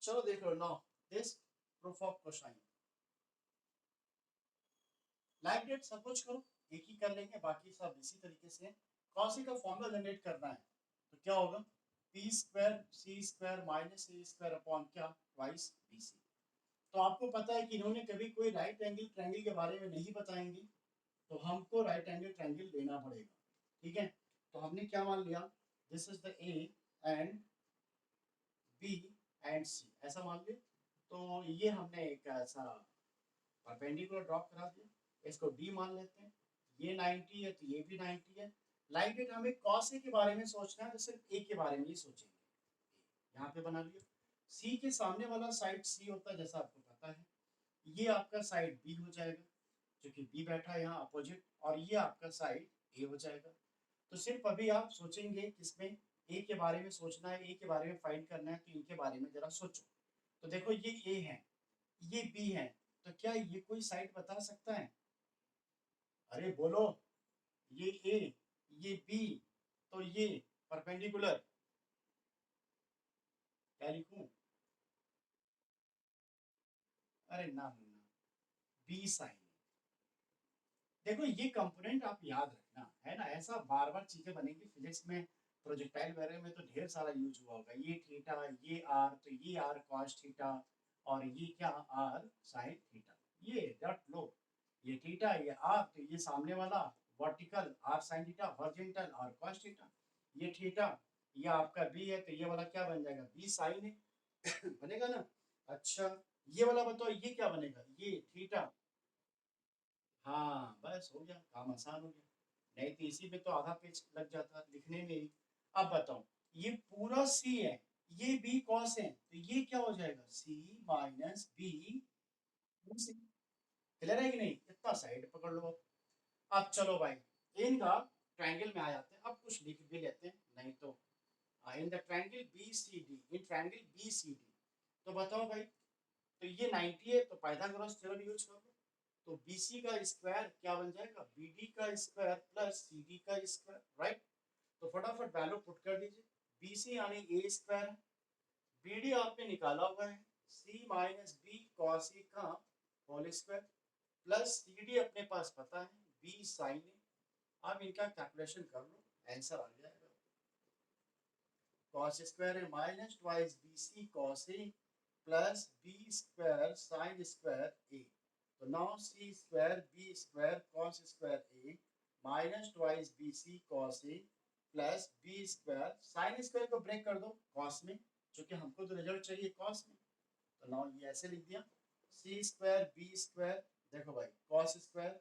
चलो देख लो now this proof of cosine like that suppose करो एक ही कर लेंगे, बाकी सब इसी तरीके से कॉस का फॉर्मूला जनरेट करना है। तो क्या होगा, P square C square minus A square upon क्या ट्वाइस बी सी। तो आपको पता है कि इन्होंने कभी कोई राइट एंगल ट्रायंगल के बारे में नहीं बताएंगे, तो हमको राइट एंगल ट्रायंगल लेना पड़ेगा। ठीक है, तो हमने क्या मान लिया, this is the A and B and C, ऐसा मान लिया। तो ये हमने एक ऐसा परपेंडिकुलर ड्रॉ करा दिया, इसको डी मान लेते हैं। ये 90 है तो ये भी 90 है। लाइक इट हमें कॉस ए के बारे में सोचना है तो सिर्फ ए के बारे में ही सोचेंगे। यहाँ पे बना लिया। सी के सामने वाला साइड सी होता है जैसा आपको पता है, ये आपका साइड बी हो जाएगा क्योंकि बी बैठा है यहाँ अपोजिट, और ये आपका साइड ए हो जाएगा। तो सिर्फ अभी आप सोचेंगे किसमें, ए के बारे में सोचना है, ए के बारे में फाइंड करना है, तो इनके बारे में जरा सोचो। तो देखो ये ए है, ये बी है, तो क्या ये कोई साइड बता सकता है? अरे बोलो, ये ए ये बी, तो ये परपेंडिकुलर क्या लिखूं? अरे ना ना ना, बी साइन। देखो ये कंपोनेंट आप याद रखना है ना, ऐसा बार बार चीजें बनेंगी फिजिक्स में, प्रोजेक्टाइल वगैरह में तो ढेर सारा यूज हुआ होगा। ये थीटा ये आर, तो ये आर कॉस थीटा, और ये क्या आर साइन थीटा, ये डट लो, ये थीटा ये आर, तो ये सामने वाला vertical R sine theta, horizontal R cos theta, ये थीटा, ये आपका बी है तो ये वाला क्या बन जाएगा, बी साइन है बनेगा ना। अच्छा ये वाला बताओ ये क्या बनेगा, ये थीटा। हाँ बस हो गया, काम आसान हो गया, नहीं तो इसी में तो आधा पेज लग जाता लिखने में ही। अब बताओ, ये पूरा सी है, ये बी कॉस है, तो ये क्या हो जाएगा, सी माइनस बी सी। क्लियर है कि नहीं, इतना साइड पकड़ लो। अब चलो भाई इनका ट्रायंगल में आ जाते हैं, अब कुछ लिख भी लेते हैं नहीं तो। In the triangle B C D, in triangle B C D, तो बताओ भाई, तो ये 90 है तो पाइथागोरस थ्योरम यूज कर लो। तो BC का स्क्वायर क्या बन जाएगा, BD का स्क्वायर प्लस CD का स्क्वायर, राइट। तो फटाफट वैल्यू पुट कर दीजिए। BC यानी ए स्क्वायर, BD आपने निकाला हुआ है C minus B cos A का होल स्क्वायर, प्लस CD अपने पास पता है B साइन ए। अब इनका कैलकुलेशन कर लो, आंसर आ जाएगा। कॉस स्क्वायर है minus twice BC cos A plus B square sine square A. तो now C square B square cos square A minus twice B C cos A plus B square sine square को break कर दो cos में, क्योंकि हमको तो result चाहिए cos में। तो नाउ ये ऐसे लिख दिया, सी स्क्वायर बी स्क्वायर, देखो भाई कॉस स्क्वायर,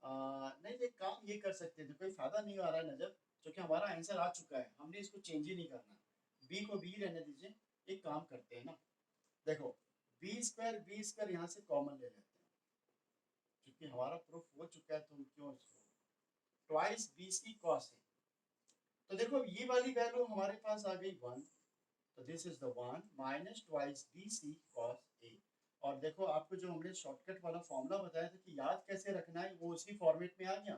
नहीं ये काम ये कर सकते थे, कोई फायदा नहीं आ रहा है नजर, क्योंकि हमारा आंसर आ चुका है, हमने इसको चेंज ही नहीं करना। बी को बी रहने दीजिए। एक काम करते हैं ना, देखो बी स्क्वायर यहाँ से कॉमन ले लेते हैं, क्योंकि हमारा प्रूफ हो चुका है तो हम क्यों इसको, ट्वाइस बी सी कॉस है। तो देखो ये वाली वैल्यू हमारे पास आ गई 1, तो this is the 1 minus twice B C cos A. और देखो आपको जो हमने शॉर्टकट वाला फॉर्मूला बताया था कि याद कैसे रखना है, वो उसी फॉर्मेट में आ गया।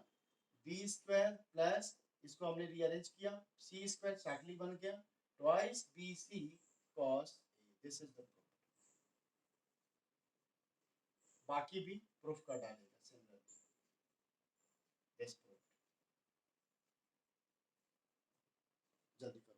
बी स्क्वायर प्लस इसको हमने रीअरेंज किया, सी स्क्वायर एक्जैक्टली बन गया twice B C cos A, this is the proof. बाकी भी प्रूफ कर डालेगा सिमिलर दिस प्रूफ। जल्दी करो।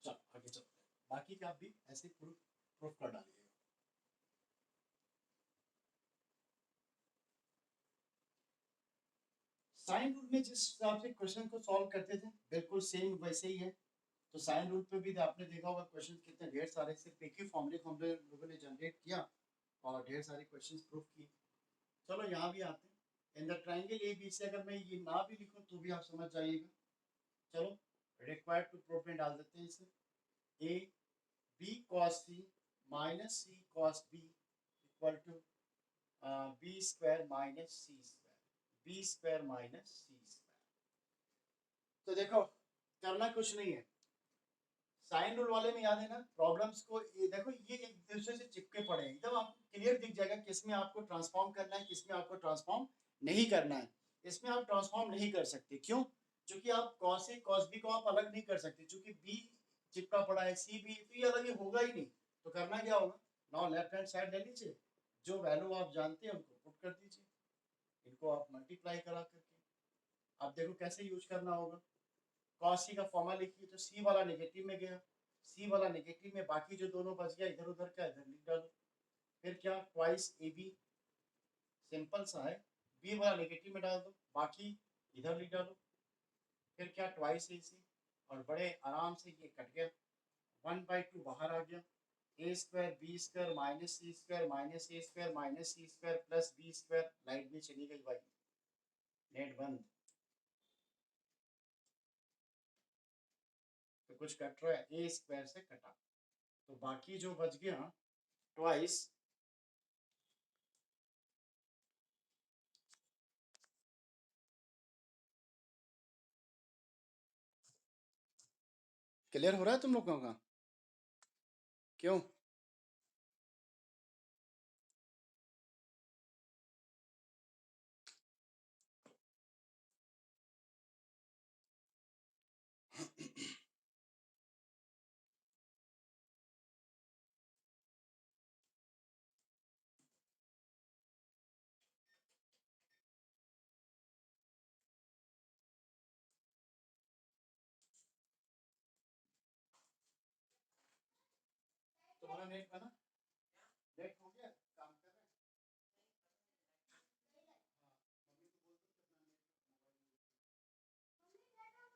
चलो आगे चलते हैं, बाकी का आप भी ऐसे प्रूफ प्रूफ कर डालिएगा। साइन रूल में जिस हिसाब से क्वेश्चन को सॉल्व करते थे बिल्कुल सेम वैसे ही है। तो साइन रूल पे भी आपने देखा होगा क्वेश्चन कितने ढेर सारे सिर्फ एक ही फॉर्मूले को हम लोगों ने जनरेट किया और ढेर सारे क्वेश्चन प्रूफ किए। चलो यहाँ भी आते हैं। In the triangle A B से अगर मैं ये ना भी लिखूँ तो भी आप समझ जाइएगा। चलो रिक्वायर्ड टू प्रूफ में डाल देते हैं इसे। A B cos C minus C cos B equal to B square minus C square, B square minus C square. तो देखो करना कुछ नहीं है। साइन रूल वाले में याद है ना प्रॉब्लम्स को ये देखो ये एक दूसरे से चिपके पड़े हैं एकदम आपको क्लियर दिख जाएगा किस में आपको ट्रांसफॉर्म करना है किस में आपको ट्रांसफॉर्म नहीं करना है। इसमें आप ट्रांसफॉर्म नहीं कर सकते क्यों? क्योंकि आप कॉस ए कॉस बी को आप अलग नहीं कर सकते क्योंकि बी चिपका पड़ा है सी बी तो ये अलग ही होगा ही नहीं। तो करना क्या होगा नाउ लेफ्ट हैंड साइड ले लीजिए जो वैल्यू आप जानते हैं उनको पुट कर दीजिए इनको आप मल्टीप्लाई करा करके। आप देखो कैसे यूज करना होगा। कॉस सी का फॉर्मूला लिखिए तो सी वाला नेगेटिव में गया सी वाला नेगेटिव में बाकी जो दोनों बच गया इधर उधर का इधर लिख डालो। फिर क्या ट्वाइस ए बी सिंपल सा है बी वाला नेगेटिव में डाल दो बाकी इधर लिख डालो। फिर क्या ट्वाइस ए सी और बड़े आराम से ये कट गया 1/2 बाहर आ गया A square B square minus C square minus A square minus C square plus B square light भी चली गई भाई नेट बंद। तो कुछ कट रहा है ए स्क्वायर से कटा तो बाकी जो बच गया ट्वाइस क्लियर हो रहा है तुम लोगों का? क्यों? तुम्हारा नेट बना नेट हो गया काम कर रहे हैं। हाँ मम्मी को बोल दो कि अपना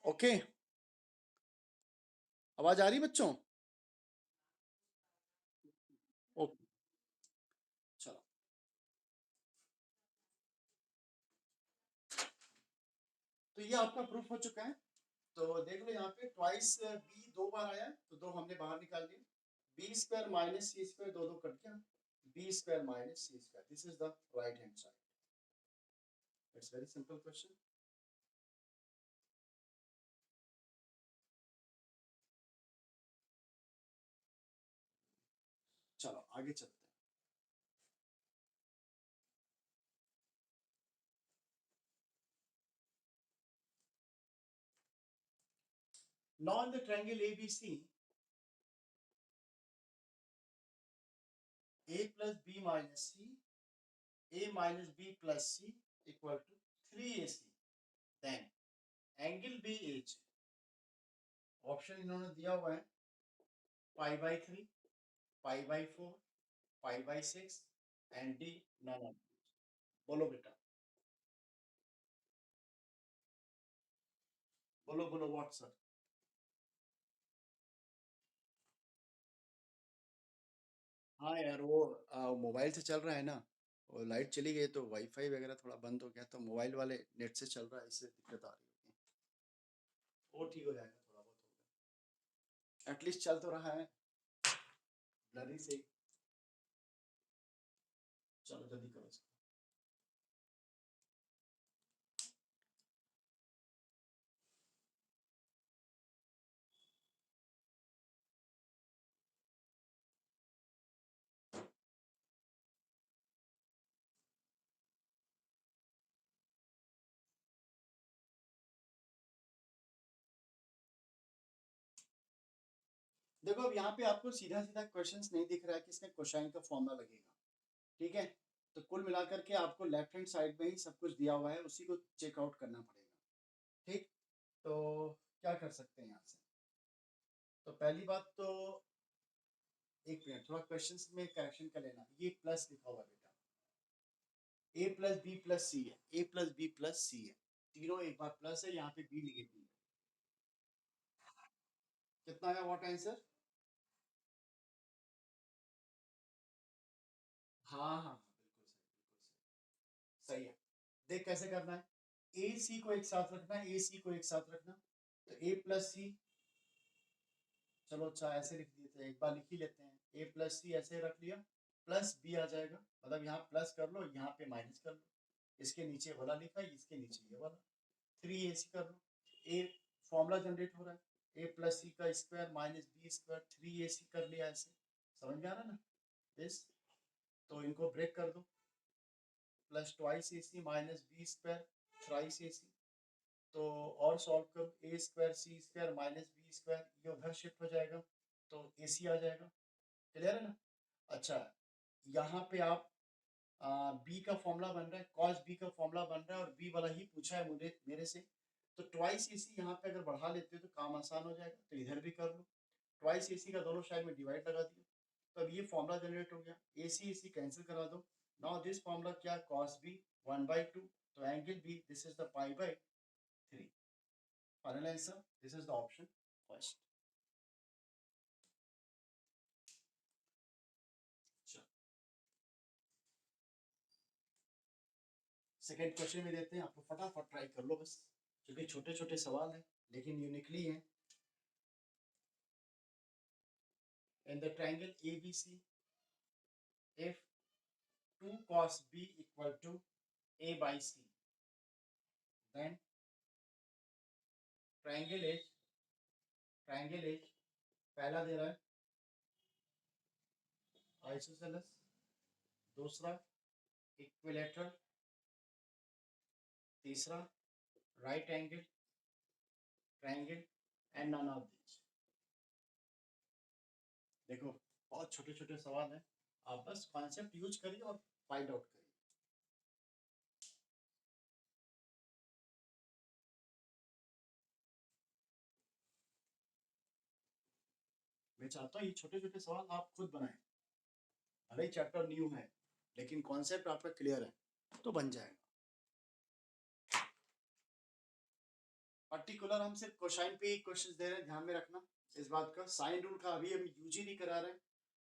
ओके आवाज आ रही बच्चों? ओके चलो तो ये आपका प्रूफ हो चुका है। तो देख लो यहाँ पे ट्वाइस बी 2 बार आया तो 2 हमने बाहर निकाल दिए B square minus C square 2 cut गया B square minus C square this is the right hand side. It's very simple question. चलो आगे चलते हैं। Now in the triangle ABC a plus b minus c a minus b plus c equal to 3ac then angle BH option इन्होंने दिया हुआ है π/3 π/4 π/6 and D none of. बोलो बेटा बोलो बोलो व्हाट्सएप। हाँ यार वो मोबाइल से चल रहा है ना वो लाइट चली गई तो वाईफाई वगैरह थोड़ा बंद हो गया तो मोबाइल वाले नेट से चल रहा है इससे दिक्कत आ रही होगी। वो ठीक हो जाएगा थोड़ा बहुत होगा एटलीस्ट चल तो रहा है ब्लरी से। चलो जल्दी करो इसको। देखो अब यहाँ पे आपको सीधा सीधा क्वेश्चंस नहीं दिख रहा है कि इसमें कोसाइन का फॉर्मूला लगेगा, ठीक है। तो कुल मिलाकर के आपको लेफ्ट हैंड साइड में ही सब कुछ दिया हुआ है, उसी को चेकआउट करना पड़ेगा, ठीक। तो क्या कर सकते हैं यहाँ से? तो पहली बात तो, एक मिनट, थोड़ा क्वेश्चंस में करेक्शन कर लेना। ये प्लस लिखा हुआ है बेटा, ए प्लस बी प्लस सी है, ए प्लस बी प्लस सी है, तीनों एक बार प्लस है, यहाँ पे बी निगेटिव है। कितना आया व्हाट आंसर? हाँ हाँ हाँ, बिल्कुल सही, बिल्कुल सही, सही है। देख कैसे करना है, ए सी को एक साथ रखना है, ए सी को एक साथ रखना। तो ए प्लस सी, चलो अच्छा ऐसे लिख दिए थे, एक बार लिख ही लेते हैं, ए प्लस सी ऐसे रख लिया, प्लस बी आ जाएगा, मतलब यहाँ प्लस कर लो, यहाँ पे माइनस कर लो, इसके नीचे वाला लिखा, इसके नीचे ये वाला, थ्री ए सी कर लो। ए फॉर्मूला जनरेट हो रहा है, ए प्लस सी का square minus B square, three A C कर लिया ऐसे, समझ में आ रहा है ना दिस? तो इनको ब्रेक कर दो, plus twice A C minus B square thrice ए सी। तो और सॉल्व करो, ए square C square minus B square, ये उधर शिफ्ट हो जाएगा, तो ए सी आ जाएगा। क्लियर है ना? अच्छा, यहाँ पे आप बी का फॉर्मूला बन रहा है, कॉस बी का फॉर्मूला बन रहा है, और बी वाला ही पूछा है मुझे मेरे से। तो ट्वाइस ए सी यहाँ पे अगर बढ़ा लेते हो तो काम आसान हो जाएगा, तो इधर भी कर लो, ट्वाइस ए सी का दोनों साइड में डिवाइड लगा दिया, तो अब ये फॉर्मूला जनरेट हो गया, ए सी कैंसिल करा दो। नाउ दिस फॉर्मूला क्या, कॉस बी 1/2, तो angle B this is the पाई/3। Final answer, this is the option first. Second question में देते हैं, आपको फटाफट ट्राई कर लो बस, क्योंकि छोटे छोटे सवाल हैं लेकिन यूनिकली हैं। In the triangle ABC, if 2 cos B equal to A by C, then triangle is पहला दे रहा है आइसोसेलेस, दूसरा इक्विलेटरल, तीसरा right angle triangle, and none of this. देखो बहुत छोटे छोटे सवाल हैं, आप बस कॉन्सेप्ट यूज करिए और फाइंड आउट करिए। मैं चाहता हूँ ये छोटे छोटे सवाल आप खुद बनाएं, भले ही चैप्टर न्यू है लेकिन कॉन्सेप्ट आपका क्लियर है तो बन जाएगा। पर्टिकुलर हम सिर्फ कोसाइन पे ही क्वेश्चन दे रहे हैं, ध्यान में रखना इस बात का। साइन रूल का अभी अभी यूज ही नहीं करा रहे हैं,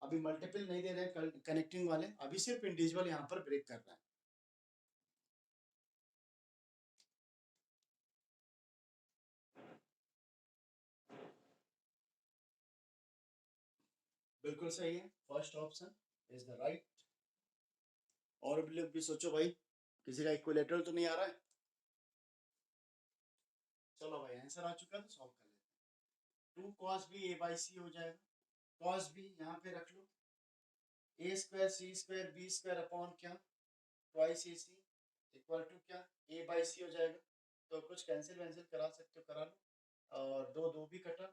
अभी मल्टीपल नहीं दे रहे हैं कनेक्टिंग वाले, अभी सिर्फ इंडिविजुअल यहाँ पर ब्रेक कर रहा है। बिल्कुल सही है, first option is the right. और भी लोग भी सोचो भाई, किसी का इक्विलेटरल तो नहीं आ रहा है? चलो भाई आंसर आ चुका है तो सॉल्व कर लेते हैं। 2 cos b a by c हो जाएगा, cos b यहाँ पे रख लो, A square C square B square upon क्या, twice A C, equal to क्या, ए बाई सी हो जाएगा। तो कुछ कैंसिल वैंसिल करा सकते हो करा लो, और दो दो भी कटा,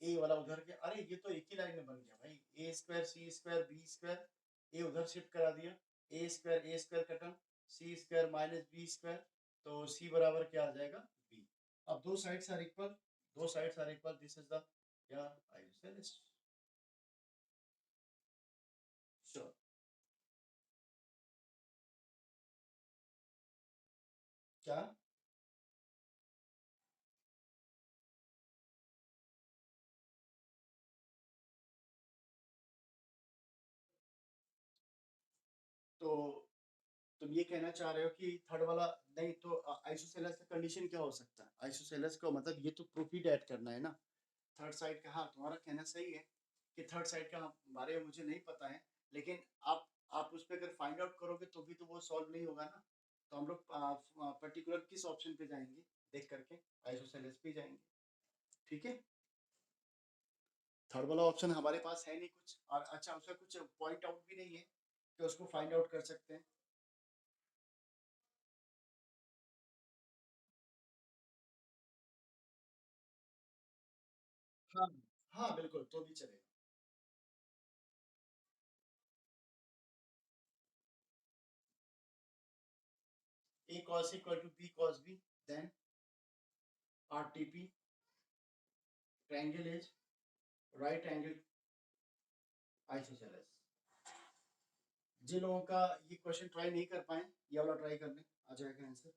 ए वाला उधर के, अरे ये तो एक ही लाइन में बन गया भाई, A square C square B square, A उधर शिफ्ट करा दिया, ए स्क्वायर कटा, C square minus B square, तो सी बराबर क्या आ जाएगा, बी। अब दो साइड्स आर इक्वल, दो sides are equal, this is the क्या, आइसोसेलेस। श्योर। क्या? तो तुम ये कहना चाह रहे हो कि थर्ड वाला नहीं, तो आइसोसेलेस का कंडीशन क्या हो सकता है? आइसोसेलेस का मतलब ये तो प्रूफ ही ऐड करना है ना, थर्ड साइड का। हाँ तुम्हारा कहना सही है कि थर्ड साइड का बारे में मुझे नहीं पता है, लेकिन आप उस पर अगर फाइंड आउट करोगे तो भी तो वो सॉल्व नहीं होगा ना। तो हम लोग पर्टिकुलर किस ऑप्शन पे जाएंगे देख करके, आइसोसेलेस पे जाएंगे, ठीक है। थर्ड वाला ऑप्शन हमारे पास है नहीं कुछ, और अच्छा उसका कुछ पॉइंट आउट भी नहीं है कि उसको फाइंड आउट कर सकते हैं। हाँ हाँ बिल्कुल, तो भी चलेगा। A cos equal to B cos B, then RTP triangle is right angle isosceles. जिन लोगों का ये क्वेश्चन ट्राई नहीं कर पाए, ये वाला ट्राई कर लें, आ जाएगा आंसर।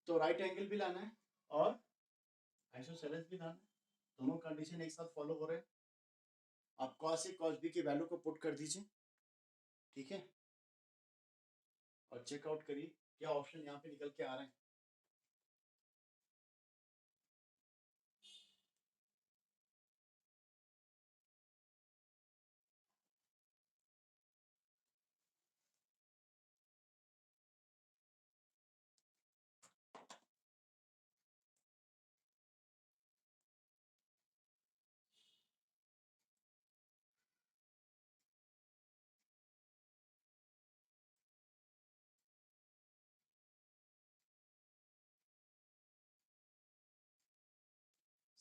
तो राइट एंगल भी लाना है और आइसोसेलेस भी लाना है, दोनों कंडीशन एक साथ फॉलो हो रहे हैं। आप कॉस ए कॉस बी की वैल्यू को पुट कर दीजिए, ठीक है, और चेकआउट करिए क्या ऑप्शन यहाँ पे निकल के आ रहे हैं।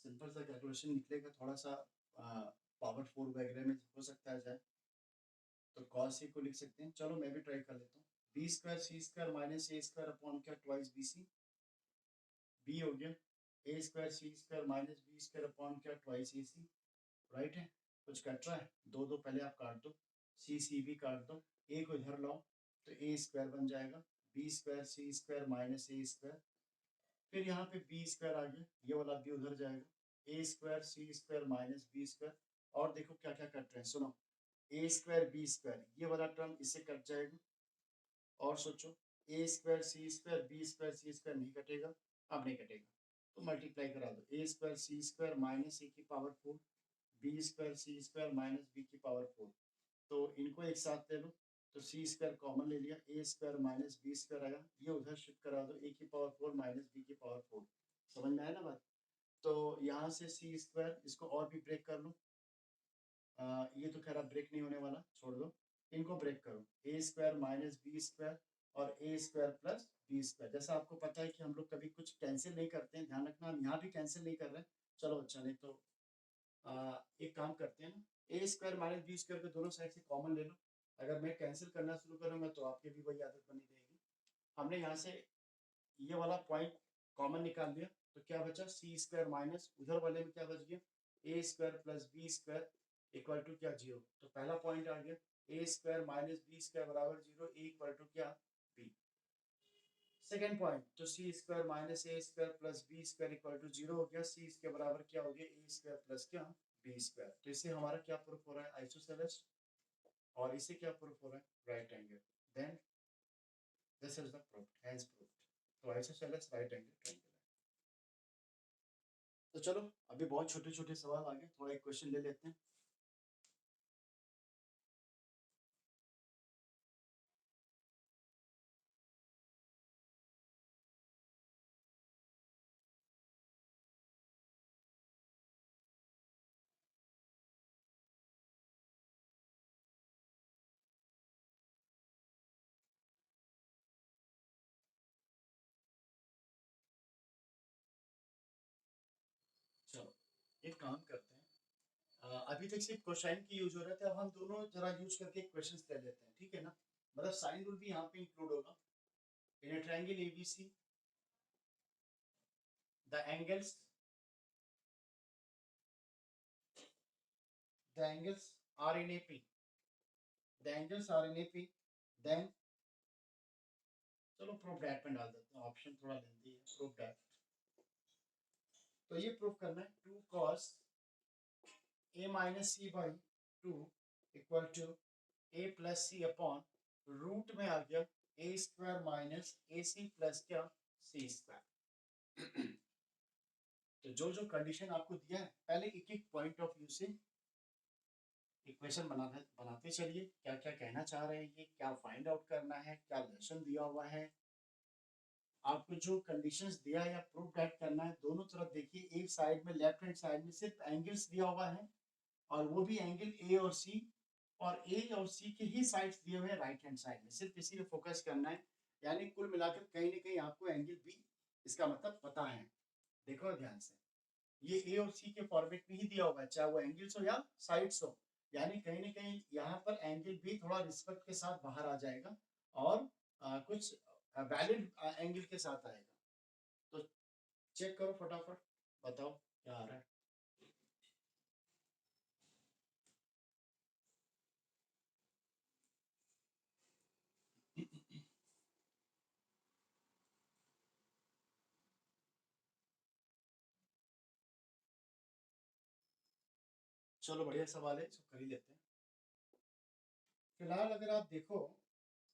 सिंपल सा कैलकुलेशन निकलेगा, थोड़ा सा पावर फोर वगैरह में हो सकता है जाए, तो कॉस ए को लिख सकते हैं। चलो मैं भी ट्राई कर लेता हूँ। B square C square minus A square upon क्या ट्वाइस बी सी, बी हो गया A square C square minus B square upon क्या ट्वाइस ए सी, राइट है। कुछ कट रहा है, दो दो पहले आप काट दो, सी सी भी काट दो, ए को इधर लाओ तो ए स्क्वायर बन जाएगा, B square C square minus A square, फिर यहाँ पे बी स्क्वायर आ गया, ये वाला भी उधर जाएगा, ए square C square minus B square. और देखो क्या क्या कट रहे हैं, सुनो, ए स्क्वायर बी स्क्वायर ये वाला टर्म इससे कट जाएगा, और सोचो ए square C square B square C square नहीं कटेगा, अब नहीं कटेगा, तो मल्टीप्लाई करा दो, ए स्क्वायर सी स्क्वायर माइनस ए की power four, B square C square minus B की पावर फोर, तो इनको एक साथ ले लो, तो सी स्क्वायर कॉमन ले लिया, ए स्क्वायर माइनस बी स्क्वायर आया, ये उधर शिफ्ट करा दो, ए की पावर फोर माइनस बी की पावर फोर, समझ में आया ना बात। तो यहाँ से सी स्क्वायर इसको और भी ब्रेक कर लो, ये तो खैर ब्रेक नहीं होने वाला, छोड़ दो, इनको ब्रेक करो, ए स्क्वायर माइनस बी स्क्वायर और ए स्क्वायर प्लस बी स्क्वायर। जैसा आपको पता है कि हम लोग कभी कुछ कैंसिल नहीं करते हैं, ध्यान रखना, हम यहाँ भी कैंसिल नहीं कर रहे हैं। चलो अच्छा, नहीं तो एक काम करते हैं ना, ए स्क्वायर माइनस बी स्क्वायर को दोनों साइड से कॉमन ले लो, अगर मैं कैंसिल करना शुरू करूँगा तो आपके भी वही आदत बनी रहेगी। हमने यहाँ से ये वाला पॉइंट कॉमन निकाल दिया, तो क्या बचा, सी स्क्वायर माइनस उधर वाले में क्या बच गया, A square plus B square equal to क्या, जीरो। तो पहला पॉइंट आ गया, A square minus B square बराबर जीरो, ए इक्वल टू क्या, बी। सेकेंड पॉइंट, तो C square minus A square plus B square equal to zero हो गया, सी इसके बराबर क्या हो गया, ए स्क्वायर प्लस क्या, बी स्क्वायर। तो इससे हमारा क्या प्रूफ हो रहा है, आइसोसेलेस, और इसे क्या प्रूफ हो रहा है, right angle. Then this is the proof, has proof. तो आइसोसेलेस राइट एंगल ट्रायंगल है। तो चलो अभी बहुत छोटे छोटे सवाल आ गए, थोड़ा एक क्वेश्चन ले लेते हैं। चलो एक काम करते हैं, अभी तक सिर्फ कोसाइन की यूज हो रहा था, अब हम दोनों जरा यूज करके क्वेश्चंस ले लेते हैं, ठीक है ना। मतलब साइन रूल भी यहाँ पे इंक्लूड होगा। In a triangle ABC the angles the angles are in AP, the angles are in AP, then चलो प्रूफ डैट में डाल देते हैं, ऑप्शन थोड़ा लेंदी है, प्रूफ डैट। तो ये प्रूफ करना है, two cos A minus C by two equal to A plus C upon root में आ गया A square minus A C plus क्या, सी स्क्वायर। तो जो जो कंडीशन आपको दिया है, पहले एक एक पॉइंट ऑफ व्यू से इक्वेशन बनाते चलिए, क्या क्या कहना चाह रहे हैं, ये क्या फाइंड आउट करना है, क्या लेसन दिया हुआ है, आपको जो कंडीशंस दिया है या प्रूफ डेट करना है, दोनों तरफ देखिए, एक साइड में लेफ्ट हैंड साइड में सिर्फ एंगल्स दिया हुआ है, और वो भी एंगल ए और सी, और ए और सी के ही साइड्स दिए हुए हैं राइट हैंड साइड में, सिर्फ इसी पे फोकस करना है। यानी कुल मिलाकर कहीं ना कहीं आपको एंगल बी इसका मतलब पता है। देखो ध्यान से, ये ए और सी के फॉर्मेट में ही दिया हुआ है, चाहे वो एंगल्स हो या साइड्स हो। यानी कहीं ना कहीं यहाँ पर एंगल भी थोड़ा रिस्पेक्ट के साथ बाहर आ जाएगा, और कुछ वैलिड एंगल के साथ आएगा। तो चेक करो फटाफट, बताओ क्या आ रहा है। चलो बढ़िया सवाल है, इसको कर ही लेते हैं। फिलहाल अगर आप देखो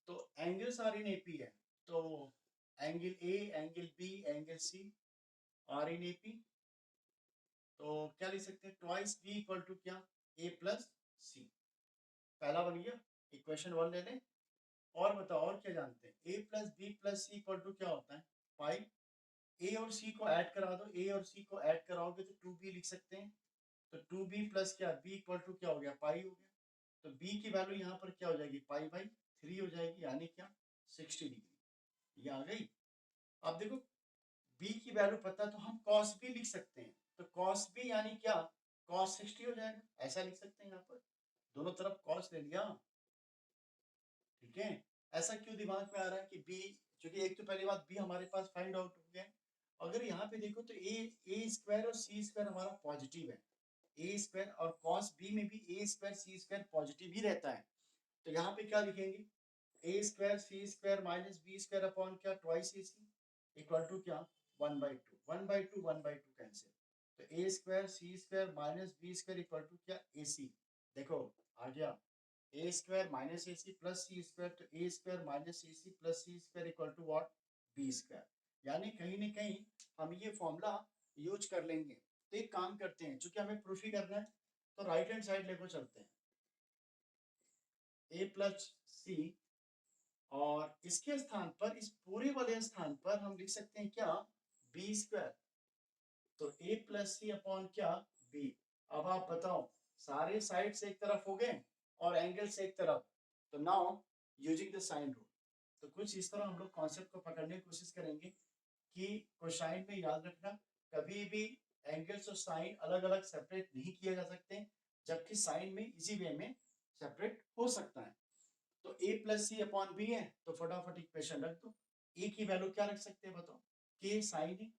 तो एंगल्स आर इन एपी है, तो angle A, angle B, angle C are in AP. तो क्या लिख सकते हैं, ट्वाइस बी इक्वल टू क्या, ए प्लस सी। पहला बन गया, इक्वेशन वन ले लें। और बताओ और क्या जानते हैं, A plus B plus C equal to क्या होता है, पाई। ए और सी को ऐड करा दो, ए और सी को ऐड कराओगे तो टू बी लिख सकते हैं। तो टू बी प्लस क्या, बी इक्वल टू क्या हो गया, पाई हो गया। तो बी की वैल्यू यहाँ पर क्या हो जाएगी, पाई बाई थ्री हो जाएगी, यानी क्या 60 डिग्री। ये आ गई। अब देखो बी की वैल्यू पता तो हम कॉस बी लिख सकते हैं, तो कॉस बी यानी क्या, कॉस 60 हो जाएगा, ऐसा लिख सकते हैं यहाँ पर, दोनों तरफ कॉस ले लिया। ठीक है, ऐसा क्यों दिमाग में आ रहा है कि बी, क्योंकि एक तो पहली बात बी हमारे पास फाइंड आउट हो गया। अगर यहाँ पे देखो तो ए स्क्वायर और सी स्क्वायर हमारा पॉजिटिव है, ए स्क्वायर और कॉस बी में भी A square C square positive ही रहता है। तो यहाँ पे क्या लिखेंगे, A square C square minus B square upon क्या, twice A C equal to क्या, one by two, one by two, one by two cancel. तो A square C square minus B square equal to क्या, A C. देखो आ गया, A square minus A C plus C square, तो A square minus A C plus C square equal to what, B square. यानी कहीं ना कहीं हम ये फॉर्मूला यूज कर लेंगे। तो एक काम करते हैं, चूंकि हमें प्रूफ ही करना है, तो राइट हैंड साइड लेकर चलते हैं, ए प्लस सी, और इसके स्थान पर, इस पूरे वाले स्थान पर हम लिख सकते हैं क्या, बी स्क्वायर। तो ए प्लस सी अपॉन क्या, बी। अब आप बताओ, सारे साइड से एक तरफ हो गए और एंगल से एक तरफ, तो now using the sine rule, तो कुछ इस तरह हम लोग कॉन्सेप्ट को पकड़ने की कोशिश करेंगे कि कोसाइन में याद रखना, कभी भी एंगल्स और साइन अलग अलग सेपरेट नहीं किए जा सकते, जबकि साइन में इजी वे में सेपरेट हो सकता है। तो ए प्लस सी अपॉन बी है, तो फटाफट इक्वेशन रख दो। ए की वैल्यू क्या रख सकते हैं बताओ, के साइन ए,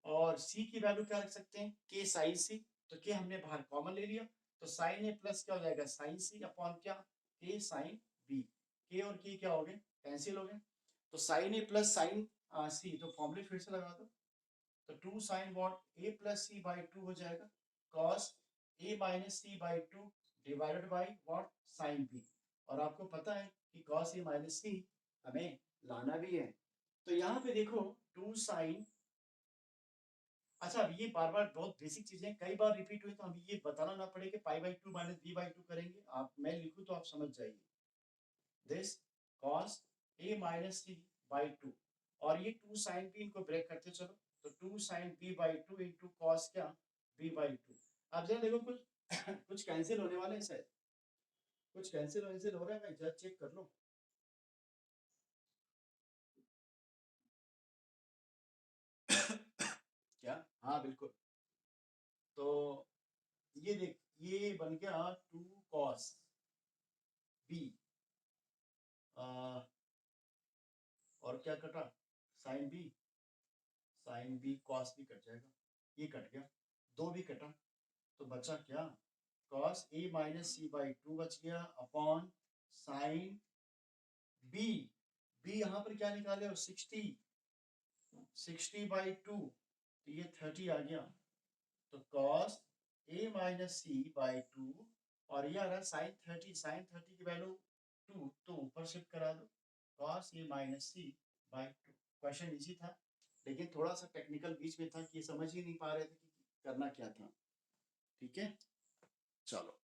और सी की वैल्यू क्या रख सकते हैं, के साइन सी। तो के हमने बाहर कॉमन ले लिया, तो साइन ए प्लस क्या हो जाएगा, साइन सी अपॉन क्या, के साइन बी। के और के क्या हो गए, कैंसिल हो गए। तो sine A plus sine C, तो फॉर्मूले फिर से लगा दो। तो two sine what, A plus C by two हो जाएगा, cos A minus C by two divided by what, sine B. और आपको पता है कि कॉस ए माइनस सी हमें लाना भी है। तो यहाँ पे देखो टू साइन, अच्छा अब ये बार बार बहुत बेसिक चीजें कई बार रिपीट हुई, तो हमें ये बताना ना पड़े कि pi by two minus B by two करेंगे, आप मैं लिखूं तो आप समझ जाइए, this cos A minus C by two, और ये टू साइन बी, इनको ब्रेक करते चलो, तो two sine B by two into cos क्या, बी बाई टू। अब जरा देखो कुछ कुछ कैंसिल होने वाले हैं शायद, कुछ कैंसिल वैंसिल हो रहा है भाई, जरा चेक कर लो। क्या, हाँ बिल्कुल। तो ये देख, ये बन गया टू कॉस बी, और क्या कटा, sine B, sine B cos भी कट जाएगा, ये कट गया, दो भी कटा, तो बचा क्या, cos A minus C by two बच गया अपॉन साइन बी। बी यहाँ पर क्या निकाले हो, 60, 60 बाई टू, तो ये 30 आ गया। तो cos A minus C by two, और ये आ रहा है साइन 30, साइन 30 की वैल्यू टू, तो ऊपर शिफ्ट करा दो, cos A minus C by two. Question easy था, लेकिन थोड़ा सा टेक्निकल बीच में था कि समझ ही नहीं पा रहे थे कि करना क्या था। ठीक है, चलो।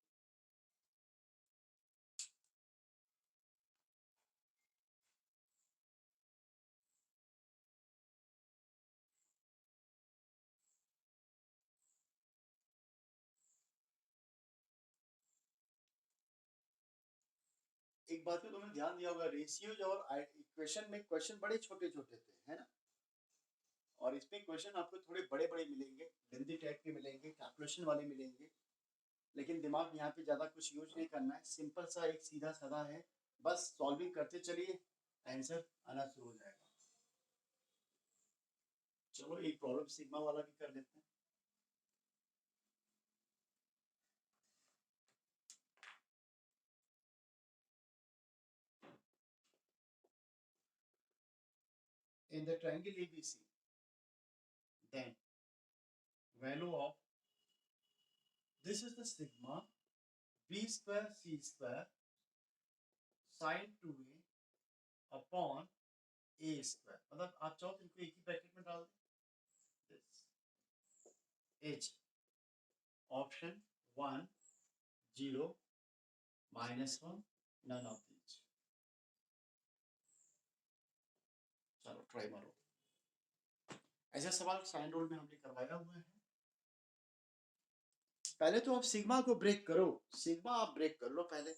एक बात को तुमने ध्यान दिया होगा, रेशियोज और इक्वेशन में क्वेश्चन बड़े छोटे छोटे थे, है ना, और इसमें क्वेश्चन आपको थोड़े बड़े बड़े मिलेंगे, लेंथी टाइप के मिलेंगे, कैलकुलेशन वाले मिलेंगे, लेकिन दिमाग यहाँ पे ज़्यादा कुछ यूज नहीं करना है, सिंपल सा एक सीधा साधा है, बस सॉल्विंग करते चलिए, आंसर आना शुरू हो जाएगा। चलो एक प्रॉब्लम सिग्मा वाला भी कर लेते हैं। In the triangle ABC, then value of this is the sigma b square c square sin 2a upon a square, मतलब आप चाहो तो इनको एक ही ब्रैकेट में डाल दें, h option 1 0 -1 none of these। चलो ट्राई मारो, ऐसा सवाल साइन रूल में हमने करवाया हुआ है। पहले तो आप सिग्मा को ब्रेक करो, सिग्मा आप ब्रेक कर लो पहले।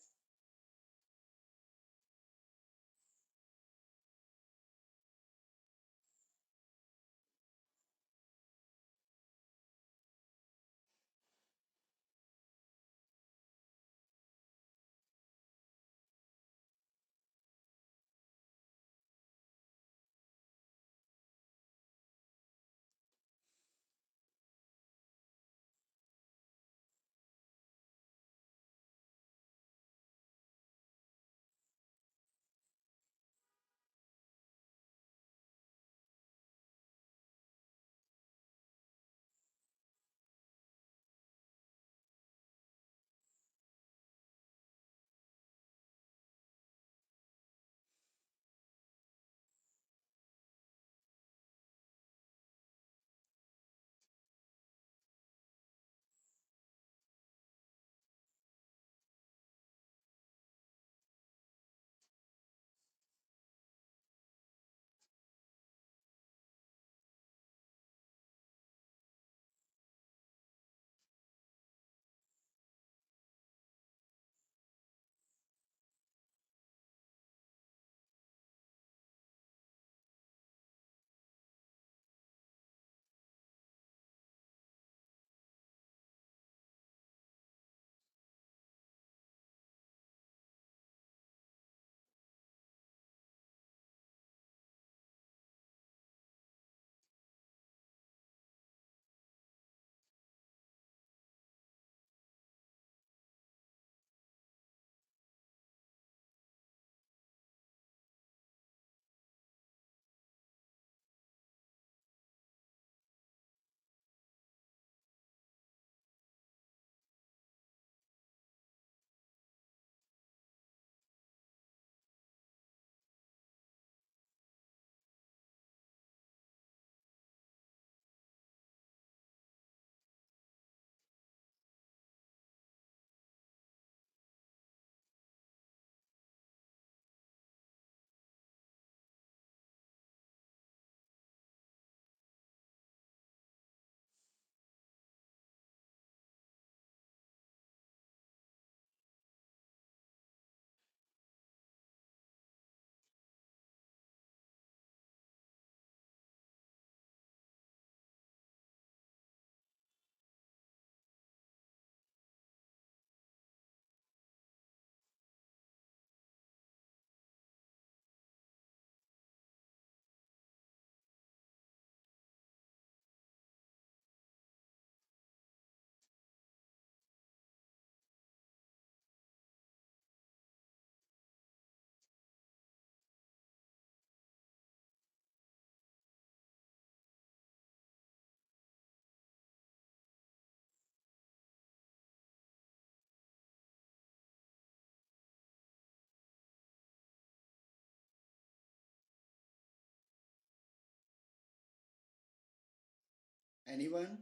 एनीवन,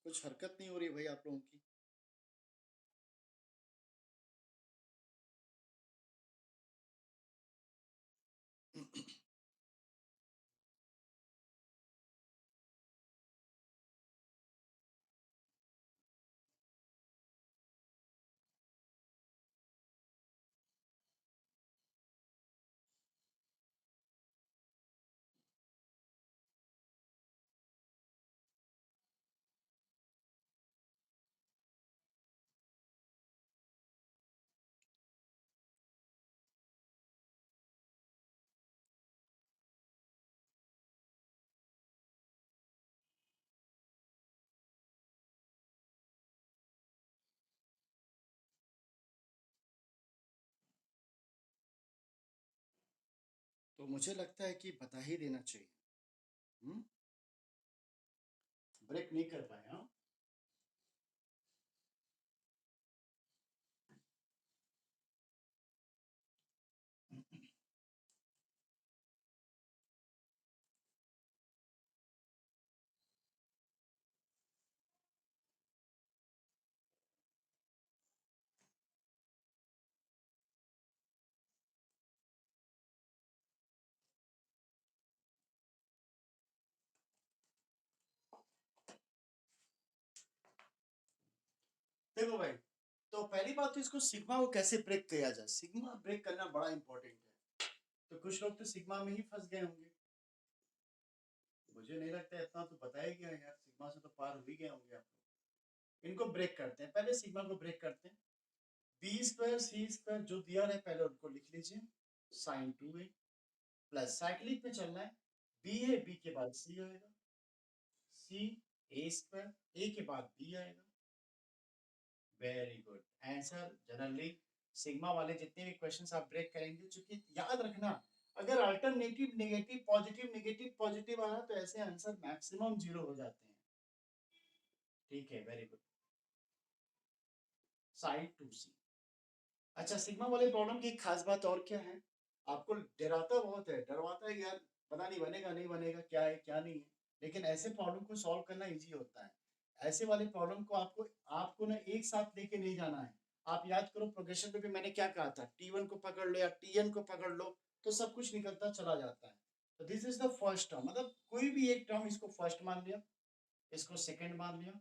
कुछ हरकत नहीं हो रही भाई आप लोगों की। तो मुझे लगता है कि बता ही देना चाहिए। ब्रेक नहीं कर पाए। हाँ, देखो भाई, तो पहली बात तो इसको सिग्मा को कैसे ब्रेक किया जाए, सिग्मा ब्रेक करना बड़ा इंपॉर्टेंट है। तो कुछ लोग तो सिग्मा में ही फंस गए होंगे, मुझे नहीं लगता इतना तो बताया गया यार, सिग्मा से तो पार हो ही गए होंगे आप लोग। इनको ब्रेक करते हैं, पहले सिग्मा को ब्रेक करते हैं। बी स्क्वायर सी स्क्वायर जो दिया है पहले उनको लिख लीजिए, साइन 2a प्लस साइक्लिक में चलना है, बी है बी के बाद सी आएगा, सी ए स्क्वायर ए के बाद बी आएगा। Very good answer. Generally sigma वाले जितने भी क्वेश्चंस आप ब्रेक करेंगे, चूंकि याद रखना अगर अल्टरनेटिव नेगेटिव पॉजिटिव आना तो ऐसे आंसर मैक्सिमम 0 हो जाते हैं। ठीक है, वेरी गुड। Sign 2c। अच्छा, सिग्मा वाले प्रॉब्लम की एक खास बात और क्या है, आपको डराता बहुत है, डरवाता है यार, पता नहीं बनेगा नहीं बनेगा, क्या है क्या नहीं है, लेकिन ऐसे प्रॉब्लम को सॉल्व करना इजी होता है। ऐसे वाले प्रॉब्लम को आपको आपको ना एक साथ लेके नहीं जाना है। आप याद करो प्रोग्रेशन पे भी मैंने क्या कहा था, T1 को पकड़ लो या Tn को पकड़ लो तो सब कुछ निकलता चला जाता है। तो this is the first term, मतलब कोई भी एक टर्म इसको फर्स्ट मान लिया, इसको सेकंड मान लिया,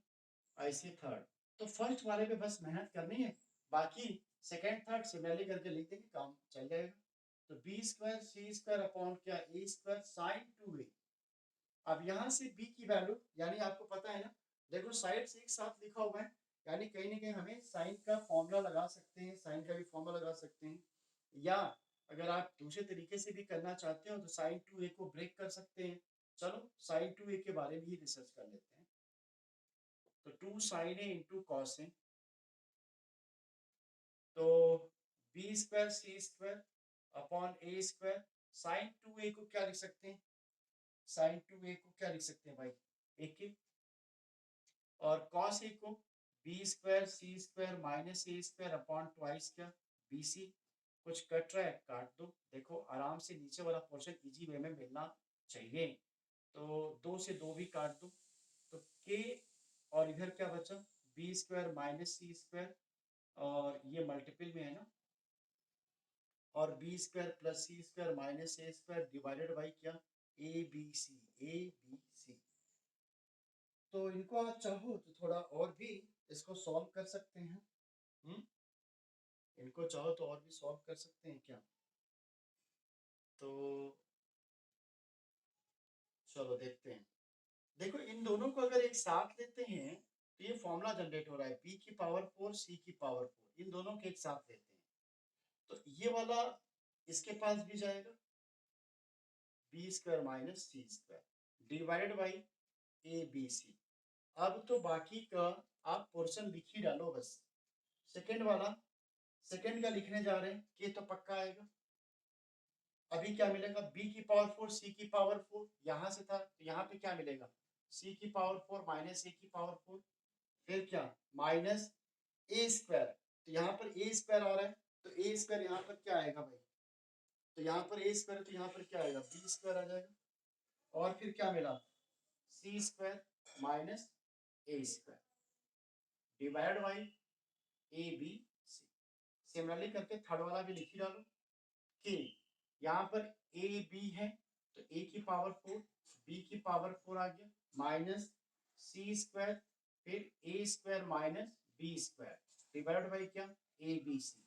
ऐसे थर्ड। तो फर्स्ट वाले पे बस मेहनत करनी है, बाकी सेकंड थर्ड सिमिलरली करके लिख देंगे, काम चल जाएगा। तो B square C square upon क्या ए स्क्वायर साइन 2a। अब यहाँ से b की वैल्यू यानी आपको पता है ना, देखो साइड से एक साथ लिखा हुआ है, यानी कहीं ना कहीं हमें साइन का फॉर्मूला लगा सकते हैं, साइन का भी फॉर्मूला लगा सकते हैं, या अगर आप दूसरे तरीके से भी करना चाहते हो तो साइन 2a को ब्रेक कर सकते हैं। चलो साइन 2a के बारे में ही रिसर्च कर लेते हैं। तो 2 sign A into cos A, तो B square C square upon ए स्क्वायर साइन 2a को क्या लिख सकते हैं, साइन 2a को क्या लिख सकते हैं भाई, एक, और कॉस ए को B square C square minus A square upon twice क्या बी सी। कुछ कट रहा है काट दो, देखो आराम से नीचे वाला पोर्शन इजी वे में मिलना चाहिए। तो दो से दो भी काट दो, तो के और इधर क्या बचा, B square minus C square, और ये मल्टीपल में है ना, और B square plus C square minus A square divided by क्या, ए बी सी। तो इनको आप चाहो तो थोड़ा और भी इसको सॉल्व कर सकते हैं। हम्म, इनको चाहो तो और भी सॉल्व कर सकते हैं क्या, तो चलो देखते हैं। देखो इन दोनों को अगर एक साथ लेते हैं तो ये फॉर्मूला जनरेट हो रहा है, बी की पावर 4 सी की पावर 4, इन दोनों के एक साथ लेते हैं तो ये वाला इसके पास भी जाएगा, B square minus C square divided by A B C. अब तो बाकी का आप पोर्शन लिख ही डालो बस। सेकंड वाला, सेकंड का लिखने जा रहे हैं, ये तो पक्का आएगा। अभी क्या मिलेगा, b की पावर 4 c की पावर 4, यहां से था तो यहाँ पे क्या मिलेगा, c की पावर 4 माइनस a की पावर 4, फिर क्या माइनस ए स्क्वायर, तो यहाँ पर ए स्क्वायर आ रहा है तो ए स्क्वायर यहाँ पर क्या आएगा भाई, तो यहाँ पर ए स्क्वायर तो यहाँ पर क्या आएगा बी स्क्वायर आ जाएगा, और फिर क्या मिला C square minus A square divide by A B C. Similarly करके थर्ड वाला भी लिख ही डालो कि यहाँ पर ए बी है तो ए की पावर 4 बी की पावर 4 आ गया माइनस सी स्क्वायर फिर A square minus B square divide by क्या ए बी सी।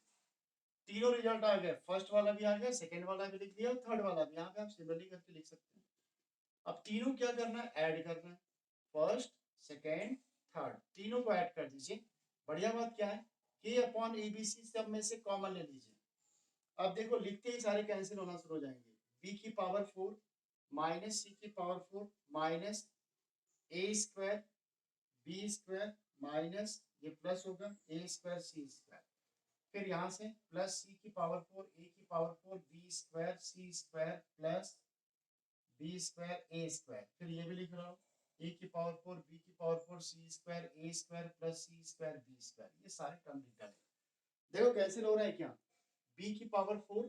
तीनों रिजल्ट आ गए, फर्स्ट वाला भी आ गया, सेकंड वाला भी लिख दिया, थर्ड वाला भी, यहाँ पे आप सिमिलरली करके लिख सकते हैं। अब तीनों क्या करना है, ऐड करना है, फर्स्ट सेकेंड थर्ड तीनों को ऐड कर दीजिए। बढ़िया बात क्या है, के अपॉन ए बी सी सब में से कॉमन ले लीजिए। अब देखो लिखते ही सारे कैंसिल होना शुरू हो जाएंगे, बी की पावर 4 माइनस सी की power 4 minus A square B square minus ये प्लस होगा ए स्क्वायर सी स्क्वायर। फिर यहाँ से प्लस सी की पावर 4 ए की power 4 B square C square plus B square A square, फिर ये भी लिख रहा हूँ ए की पावर 4 बी की power 4 C square A square plus C square B square, ये सारे टर्म लिख डाले। देखो कैंसिल हो रहा है क्या, बी की पावर 4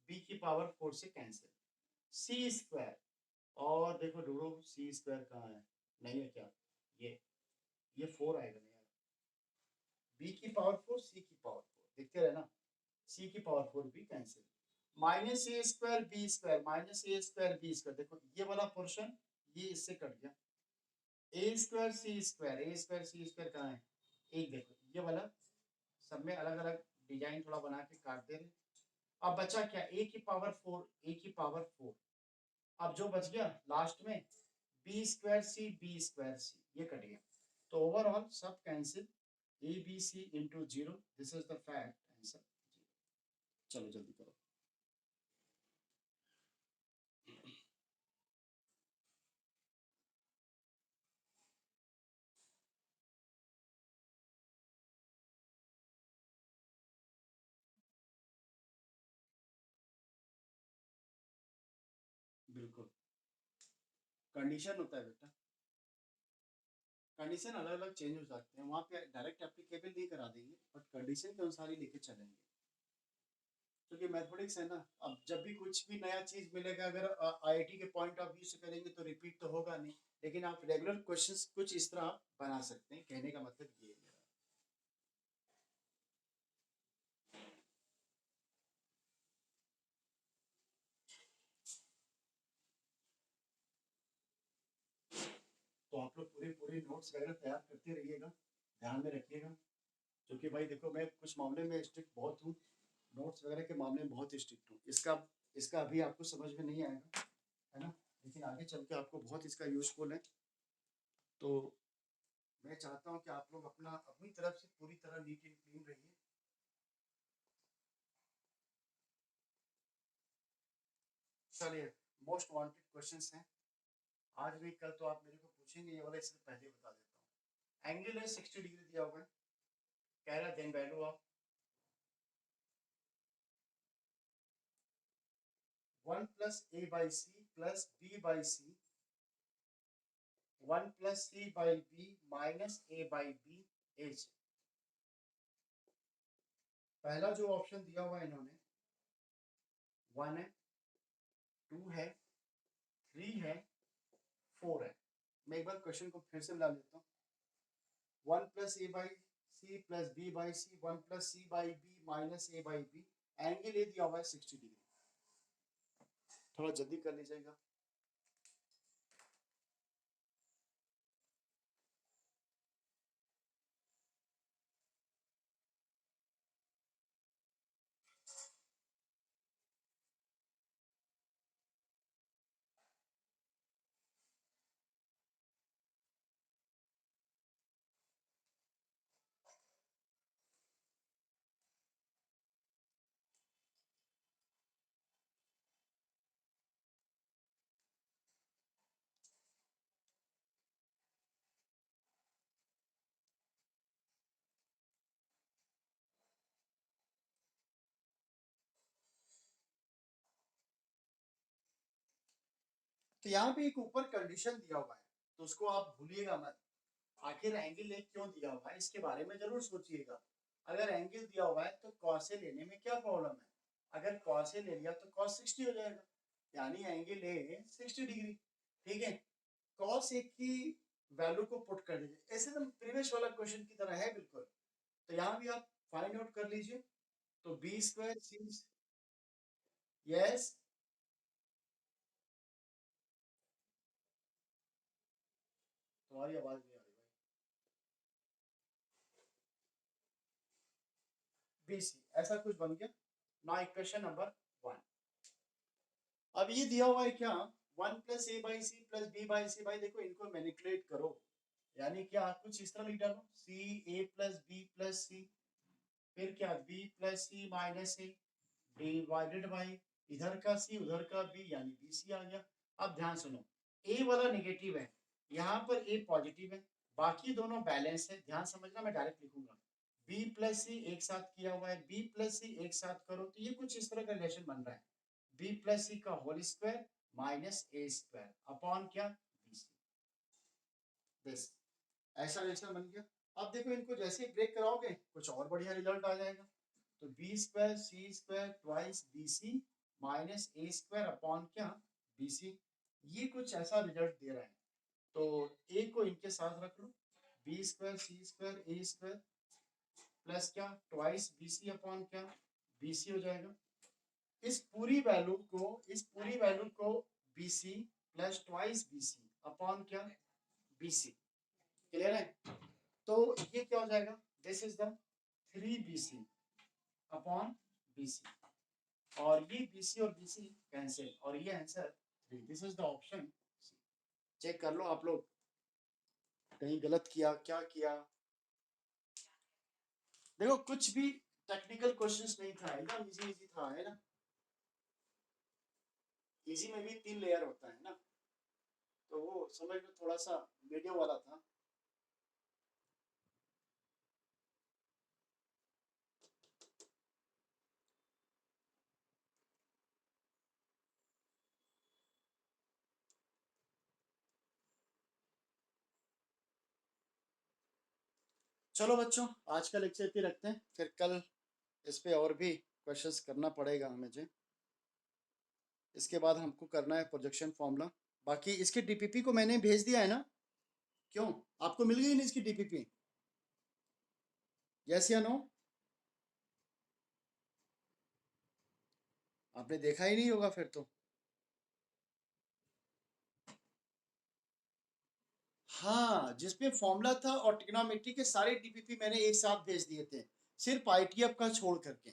बी की पावर 4 से कैंसिल, सी स्क्वायर, और देखो ढूंढो सी स्क्वायर कहाँ है, नहीं है क्या, ये 4 आएगा ना यार, बी की पावर 4 सी की पावर 4 देखते रहे ना, सी की पावर 4 भी cancel, minus A square B square minus A square B square, देखो ये वाला पोर्शन ये इससे कट गया, ए स्क्वायर सी स्क्वायर कहाँ है, एक देखो ये वाला, सब में अलग अलग डिजाइन थोड़ा बना के काट दे रहे। अब बचा क्या, ए की पावर 4 ए की पावर 4, अब जो बच गया लास्ट में बी स्क्वायर सी ये कट गया, तो ओवरऑल सब cancel, A B C into zero, this is the fact answer. चलो जल्दी करो। बिल्कुल कंडीशन होता है बेटा, कंडीशन अलग अलग चेंज हो सकते हैं, वहाँ पे डायरेक्ट एप्लीकेबल नहीं करा देंगे बट कंडीशन के अनुसार ही लेके चलेंगे, क्योंकि मैथमेटिक्स है ना। अब जब भी कुछ भी नया चीज मिलेगा, अगर आईआईटी के पॉइंट ऑफ व्यू से करेंगे तो रिपीट तो होगा नहीं, लेकिन आप रेगुलर क्वेश्चंस कुछ इस तरह बना सकते हैं, कहने का मतलब ये है मेरा। तो आप लोग पूरे पूरे नोट्स वगैरह तैयार करते रहिएगा, ध्यान में रखिएगा, क्योंकि भाई देखो मैं कुछ मामले में स्ट्रिक्ट बहुत हूँ, नोट्स वगैरह के मामले में बहुत स्ट्रिक्ट हूँ, इसका इसका अभी आपको समझ में नहीं आएगा, है ना, लेकिन आगे चल के आपको बहुत इसका यूजफुल है। तो मैं चाहता हूँ कि आप लोग अपना अपनी तरफ से पूरी तरह नीट एंड क्लीन रहिए। चलिए, मोस्ट वांटेड क्वेश्चंस हैं, आज भी कल तो आप मेरे को पूछेंगे, ये वाला इससे पहले बता देता हूँ। एंगल है 60 डिग्री दिया हुआ है, कह रहा है then value of 1 plus A by C plus B by C 1 plus C by B minus A by B H. पहला जो ऑप्शन दिया हुआ है इन्होंने 1 है, 2 है, 3 है, 4 है। मैं एक बार क्वेश्चन को फिर से ला लेता हूँ, 1 plus A by C plus B by C 1 plus C by B minus A by B, angle ये दिया हुआ है 60 डिग्री, थोड़ा जल्दी कर लीजिएगा। तो यहाँ पे एक ऊपर कंडीशन दिया हुआ है, तो उसको आप भूलिएगा मत, आखिर एंगल एक क्यों दिया हुआ है इसके बारे में जरूर सोचिएगा। अगर एंगल दिया हुआ है तो कॉस ए लेने में क्या प्रॉब्लम है, अगर कॉस ए ले लिया तो कॉस 60 हो जाएगा, यानी एंगल ए 60 डिग्री, ठीक है। कॉस ए की वैल्यू को पुट कर दीजिए, ऐसे तो प्रीवियस वाला क्वेश्चन की तरह है बिल्कुल, तो यहाँ भी आप फाइंड आउट कर लीजिए, तो बी स्क्वायर सी, यस, तुम्हारी आवाज नहीं आ रही भाई, बी सी ऐसा कुछ बन गया ना, इक्वेशन नंबर 1। अब ये दिया हुआ है क्या, 1 plus A by C plus B by C, भाई देखो इनको मैनिपुलेट करो, यानी क्या कुछ इस तरह लिख डालो, C A plus B plus C, फिर क्या B plus C minus A divided by इधर का सी उधर का बी, यानी बी सी आ गया। अब ध्यान सुनो, ए वाला नेगेटिव है, यहाँ पर ए पॉजिटिव है, बाकी दोनों बैलेंस है, ध्यान समझना, मैं डायरेक्ट लिखूंगा, बी प्लस सी एक साथ किया हुआ है, बी प्लस सी एक साथ करो तो ये कुछ इस तरह का रिलेशन बन रहा है, बी प्लस सी का whole square minus A square upon क्या बी सी, दिस ऐसा रिलेशन बन गया। अब देखो इनको जैसे ही ब्रेक कराओगे कुछ और बढ़िया रिजल्ट आ जाएगा, तो B square C square twice B C minus A square upon क्या बी सी, ये कुछ ऐसा रिजल्ट दे रहा है। तो ए को इनके साथ रख लो, B square C square A square plus क्या ट्वाइस बी सी अपॉन क्या बी सी हो जाएगा। इस पूरी वैल्यू को B C plus twice B C upon क्या बी सी, क्लियर है। तो ये क्या हो जाएगा, this is the 3bc upon bc, और ये bc और bc कैंसिल और ये answer 3, this is the option. Check कर लो आप लोग कहीं गलत किया क्या किया। देखो कुछ भी टेक्निकल क्वेश्चंस नहीं था, एकदम इजी इजी था, है ना। इजी में भी 3 लेयर होता है ना, तो वो समझ में थोड़ा सा मीडियम वाला था। चलो बच्चों आज का लेक्चर इतने रखते हैं, फिर कल इस पे और भी क्वेश्चंस करना पड़ेगा मुझे। इसके बाद हमको करना है प्रोजेक्शन फॉर्मूला। बाकी इसके डीपीपी को मैंने भेज दिया है ना, क्यों आपको मिल गई ना इसकी डीपीपी, यस या नो? आपने देखा ही नहीं होगा फिर तो। हाँ जिसपे फॉर्मूला था और ट्रिग्नोमेट्री के सारे डीपीपी मैंने एक साथ भेज दिए थे, सिर्फ आईटीएफ का छोड़ करके।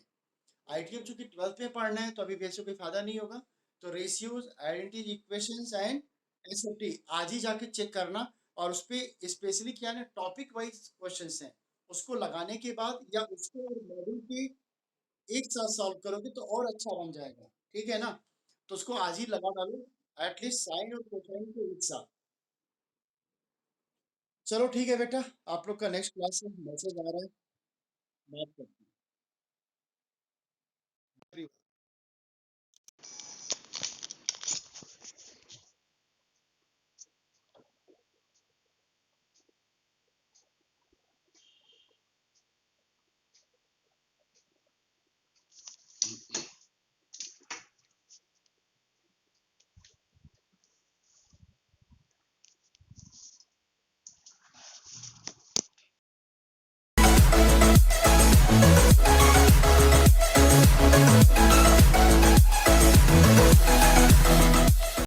आईटीएफ चूंकि 12th में पढ़ना है तो अभी वैसे कोई फायदा नहीं होगा, तो ratios identity equations and SFT आज ही जाके चेक करना। और उस पे स्पेशली क्या है टॉपिक वाइज क्वेश्चंस हैं, उसको लगाने के बाद या उसको और मॉड्यूल के एक साथ सॉल्व करोगे तो और अच्छा बन जाएगा, ठीक है ना। तो उसको आज ही लगा डालो, एटलीस्ट साइन और कोसाइन के एक साथ। चलो ठीक है बेटा, आप लोग का नेक्स्ट क्लास में मैसेज आ रहा है, बात करते हैं।